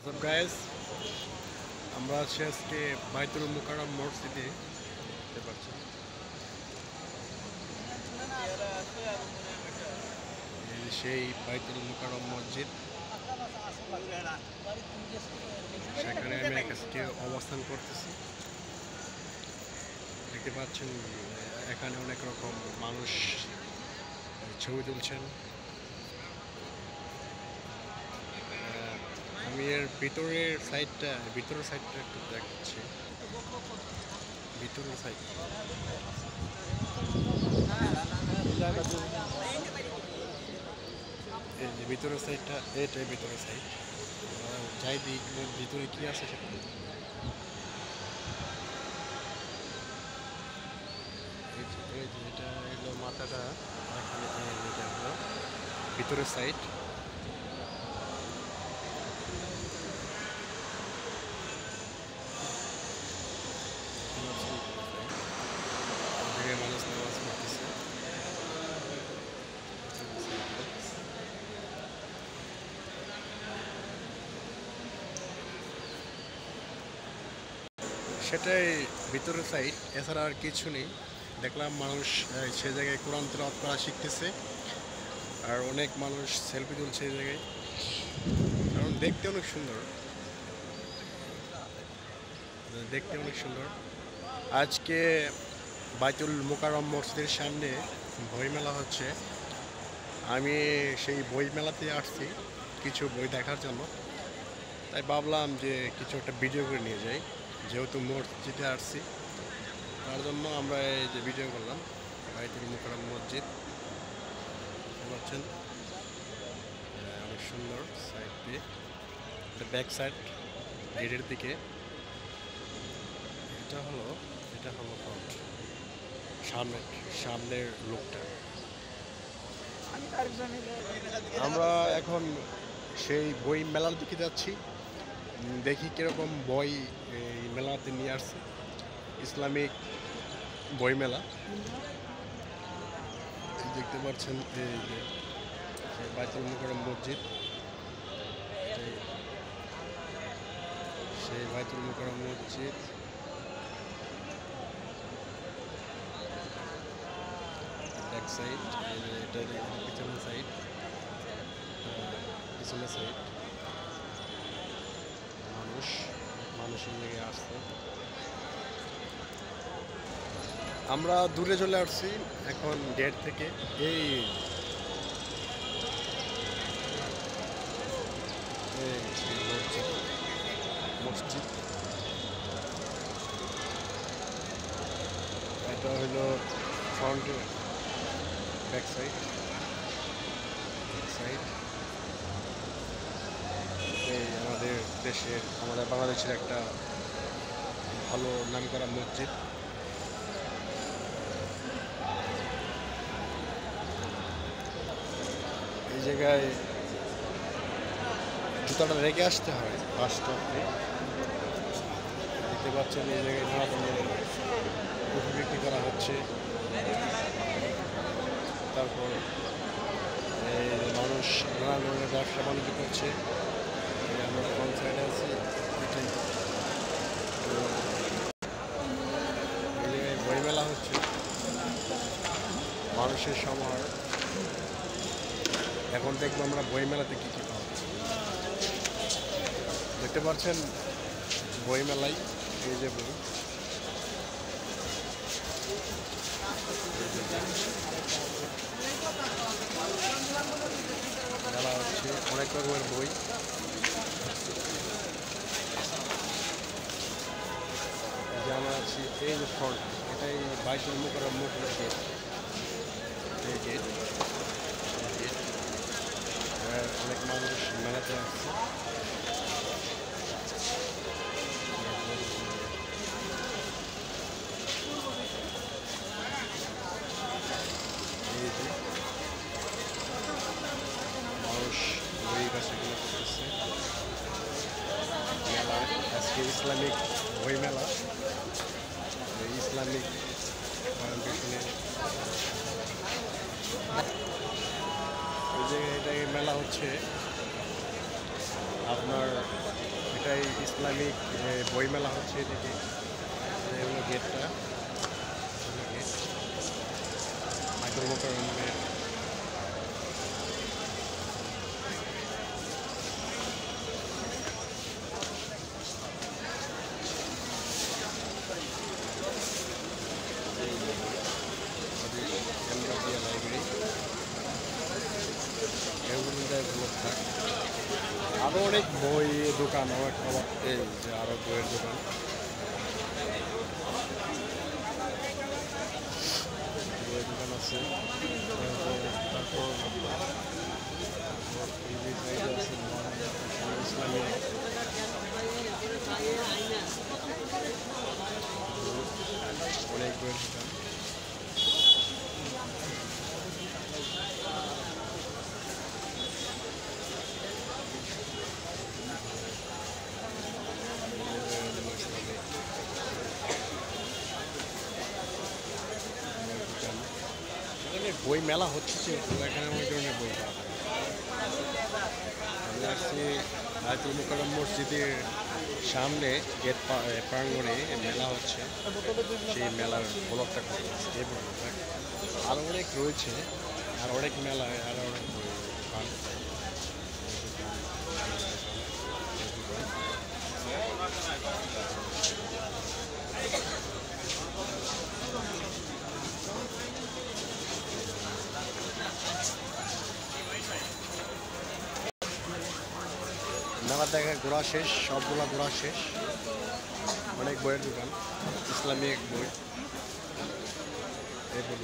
WhatsApp guys, আমরা আছি আজকে বাইতুল মুকাররম মসজিদে। দেখতে পাচ্ছেন এই যে সেই বাইতুল মুকাররম মসজিদ, সেখানে আমি আজকে অবস্থান করতেছি। দেখতে পাচ্ছেন এখানে অনেক রকম মানুষ ছবি তুলছেন। আমি এর ভিতরের সাইডটা একটু দেখাচ্ছি। ভিতরের সাইড এই যে ভিতরের সাইডটা, এটাই ভিতরের সাইড। যাই দিক ভিতরে কি আছে সেটা এই যে এটা হলো মাথাটা, এখানে এটা হলো ভিতরের সাইড। মানুষ নামাজ পড়তেছে। সেটাই ভিতরের সাইড, এছাড়া আর কিছু নেই। দেখলাম মানুষ সে জায়গায় কোরআন তেলাওয়াত করা শিখতেছে, আর অনেক মানুষ সেলফি তুলছে এই জায়গায়, কারণ দেখতে অনেক সুন্দর। আজকে বাইতুল মুকাররম মসজিদের সামনে বই মেলা হচ্ছে। আমি সেই বই মেলাতে আসছি কিছু বই দেখার জন্য, তাই ভাবলাম যে কিছু একটা ভিডিও করে নিয়ে যাই। যেহেতু মসজিদে আসছি, তার জন্য আমরা এই যে ভিডিও করলাম। বাইতুল মুকাররম মসজিদ পাচ্ছেন, অনেক সুন্দর। সাইড দিয়ে ব্যাক সাইড গেটের দিকে, এটা হলো ফ্রন্ট, সামনের লোকটা। আমরা এখন সেই বই মেলার দিকে যাচ্ছি, দেখি কিরকম বই এই মেলাতে নিয়ে আসছে। ইসলামিক বই মেলা দেখতে পাচ্ছেন। এই যে বাইতুল মুকাররম মসজিদ, সেই বাইতুল মুকাররম মসজিদ। ব্যাক সাইড এটা, পিছনের সাইড, মানুষের লেগে আসছে। আমরা দূরে চলে আসছি এখন গেট থেকে। এই মসজিদ, এটা হলো ফ্রন্ট, ব্যাক সাইড। এই আমাদের বাংলাদেশের একটা ভালো নামকরা মসজিদ। এই জায়গায় জুতাটা রেখে আসতে হয় বাস স্টপে। দেখতে পাচ্ছেন এই জায়গায় নানা ধরনের কফি বিক্রি করা হচ্ছে। তারপর এই মানুষ নানা ধরনের ব্যবসা বাণিজ্য করছে। আমরা ফ্রন্ট সাইডে আছি, এটাই তো। এই জায়গায় বই মেলা হচ্ছে, মানুষের সমাহার। এখন দেখবো আমরা বই মেলাতে কী কী পাওয়া যাচ্ছে। দেখতে পাচ্ছেন বই মেলায় এই যে বই, মেলা হচ্ছে, অনেক রকমের বই। যে আমরা আছি এই যে ফ্রন্ট, এটাই বাইতুল মুকাররম মসজিদের গেট। এই গেট, অনেক মানুষ মেলাতে আসছে। এই যে মানুষ বই বেচাকেনা করতেছে। মেলা আজকে ইসলামিক বই মেলা, ইসলামিক ফাউন্ডেশনের এই যে এটা মেলা হচ্ছে আপনার এটাই ইসলামিক বইমেলা হচ্ছে এদিকে। এই হলো গেটটা, গেট বাইতুল মোকাররমের। লাইব্রেরি আরো অনেক বই দোকান, এই যে আরো বইয়ের দোকান। বইয়ের দোকান আছে। তারপর ইসলামী অনেক বইয়ের দোকান। এখানে বই মেলা হচ্ছে, যেহেতু এখানে অনেক ধরনের বই পাওয়া যায়। আমি আসছি বায়তুল মোকাররম মসজিদের সামনে গেট প্রাঙ্গণে মেলা হচ্ছে, সেই মেলার ব্লগটা করতেছি। এই ব্লগটা আরও অনেক রয়েছে, আর অনেক মেলায় আরও অনেক বই দোকান। মেলা দেখা ঘোরা শেষ, সবগুলা ঘোরা শেষ। অনেক বইয়ের দোকান, ইসলামিক বই, এই বই।